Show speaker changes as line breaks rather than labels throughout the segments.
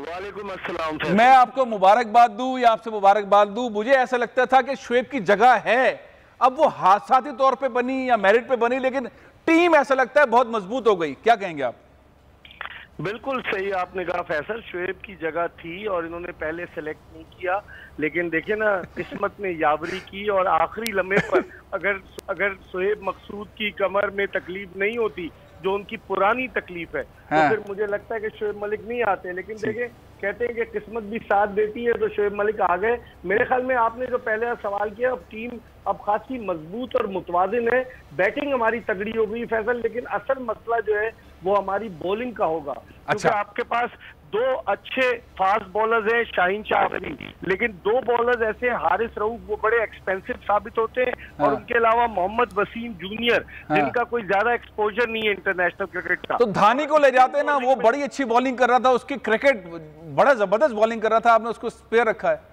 वालेकुम अस्सलाम।
मैं आपको मुबारकबाद दूं या आपसे मुबारकबाद दूं, मुझे ऐसा लगता था कि शुएब की जगह है, अब वो हादसाती तौर पे बनी या मेरिट पे बनी, लेकिन टीम ऐसा लगता है बहुत मजबूत हो गई। क्या कहेंगे आप?
बिल्कुल सही आपने कहा फैसल, शुएब की जगह थी और इन्होंने पहले सेलेक्ट नहीं किया, लेकिन देखिए ना किस्मत ने यावरी की और आखिरी लम्हे पर अगर शुएब मकसूद की कमर में तकलीफ नहीं होती जो उनकी पुरानी तकलीफ है,
हाँ।
तो फिर मुझे लगता है कि शुएब मलिक नहीं आते। लेकिन देखिए कहते हैं कि किस्मत भी साथ देती है, तो शुएब मलिक आ गए। मेरे ख्याल में आपने जो पहले सवाल किया, अब टीम अब खासी मजबूत और मुतवाजिन है। बैटिंग हमारी तगड़ी हो गई फैसल, लेकिन असल मसला जो है वो हमारी बॉलिंग का होगा। क्योंकि आपके पास दो अच्छे फास्ट बॉलर्स हैं, शाहीन शाह अफरीदी, लेकिन दो बॉलर्स ऐसे हारिस रऊफ वो बड़े एक्सपेंसिव साबित होते हैं। और उनके अलावा मोहम्मद वसीम जूनियर जिनका कोई ज्यादा एक्सपोजर नहीं है इंटरनेशनल क्रिकेट का।
तो धानी को ले जाते ना, वो बड़ी अच्छी बॉलिंग कर रहा था, उसकी क्रिकेट बड़ा जबरदस्त बॉलिंग कर रहा था, आपने उसको स्पेयर रखा है।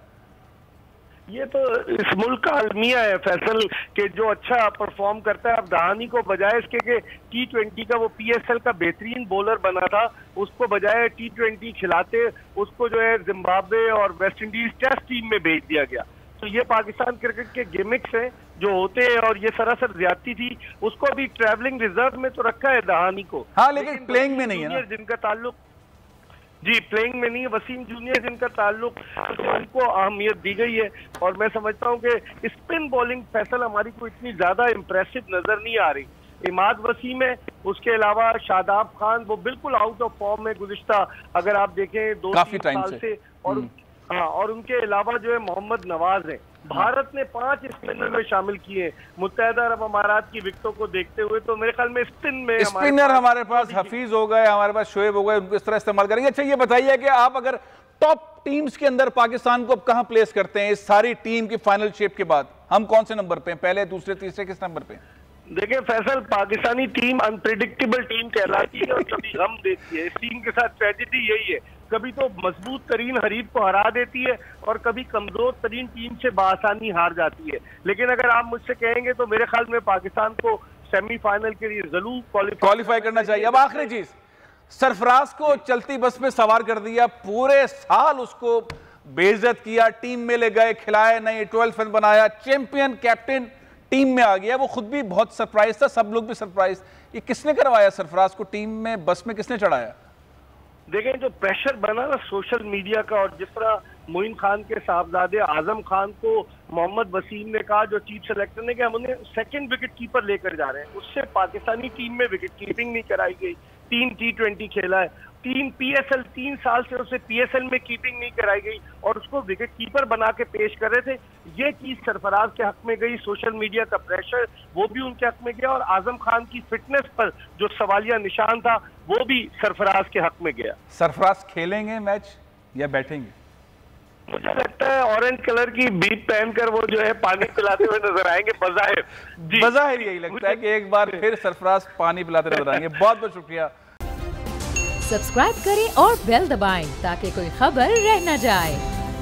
ये तो इस मुल्क का अलमिया है फैसल के जो अच्छा परफॉर्म करता है। अब दहानी को बजाय इसके कि T20 का वो PSL का बेहतरीन बॉलर बना था, उसको बजाय T20 खिलाते उसको जो है जिम्बाब्वे और वेस्ट इंडीज टेस्ट टीम में भेज दिया गया। तो ये पाकिस्तान क्रिकेट के गिमिक्स हैं जो होते हैं, और ये सरासर ज्यादती थी। उसको भी ट्रैवलिंग रिजर्व में तो रखा है दहानी को,
हाँ, लेकिन प्लेइंग में नहीं है ना।
जिनका ताल्लुक जी प्लेइंग में नहीं है, वसीम जूनियर जिनका ताल्लुक, उनको अहमियत दी गई है। और मैं समझता हूं कि स्पिन बॉलिंग फैसल हमारी को इतनी ज्यादा इंप्रेसिव नजर नहीं आ रही। इमाद वसीम है, उसके अलावा शादाब खान वो बिल्कुल आउट ऑफ फॉर्म है गुज़िश्ता अगर आप देखें 2-3 साल से। और हाँ, और उनके अलावा जो है मोहम्मद नवाज है। भारत ने 5 स्पिनर में शामिल किए मुत्तहदा अरब अमारात की विकेटों को देखते हुए। तो मेरे ख्याल में स्पिनर
हमारे पास हफीज हो गए, हमारे पास शोएब हो गए, उनको इस तरह इस्तेमाल करेंगे। अच्छा ये बताइए कि आप अगर टॉप टीम्स के अंदर पाकिस्तान को अब कहां प्लेस करते हैं इस सारी टीम की फाइनल शेप के बाद? हम कौन से नंबर पे हैं? पहले, दूसरे, तीसरे, किस नंबर पे?
देखिए Faisal, Pakistani team unpredictable team कहलाती है और कभी गम देती है। इस टीम के साथ ट्रेजेडी यही है, कभी तो मजबूत तरीन हरीफ को हरा देती है और कभी कमजोर तरीन टीम से बआसानी हार जाती है। लेकिन अगर आप मुझसे कहेंगे तो मेरे ख्याल में पाकिस्तान को सेमीफाइनल के लिए जरूर
क्वालिफाई करना चाहिए। अब आखिरी चीज, सरफराज को चलती बस में सवार कर दिया, पूरे साल उसको बेइज्जत किया, टीम में ले गए, खिलाए नहीं, 12 रन बनाया, चैंपियन कैप्टन टीम में आ गया। वो खुद भी बहुत सरप्राइज था, सब लोग भी सरप्राइज। ये किसने करवाया सरफराज को टीम में, बस में किसने चढ़ाया?
देखें जो प्रेशर बना ना सोशल मीडिया का, और जिस तरह मोइन खान के साहबजादे आजम खान को मोहम्मद वसीम ने कहा जो चीफ सेलेक्टर ने कि हम उन्हें सेकंड विकेट कीपर लेकर जा रहे हैं, उससे पाकिस्तानी टीम में विकेट कीपिंग नहीं कराई गई। 3 T20 खेला है, 3 PSL, 3 साल से उसे PSL में कीपिंग नहीं कराई गई और उसको विकेट कीपर बना के पेश कर रहे थे। ये चीज सरफराज के हक में गई, सोशल मीडिया का प्रेशर वो भी उनके हक में गया, और आजम खान की फिटनेस पर जो सवालिया निशान था वो भी सरफराज के हक में गया।
सरफराज खेलेंगे मैच या बैठेंगे?
मुझे लगता है ऑरेंज कलर की बीट पहनकर वो जो है पानी पिलाते हुए नजर आएंगे बज़ाहिर।
बज़ाहिर यही लगता है कि एक बार फिर सरफराज पानी पिलाते नजर आएंगे। बहुत बहुत शुक्रिया।
सब्सक्राइब करें और बेल दबाएं ताकि कोई खबर रह न जाए।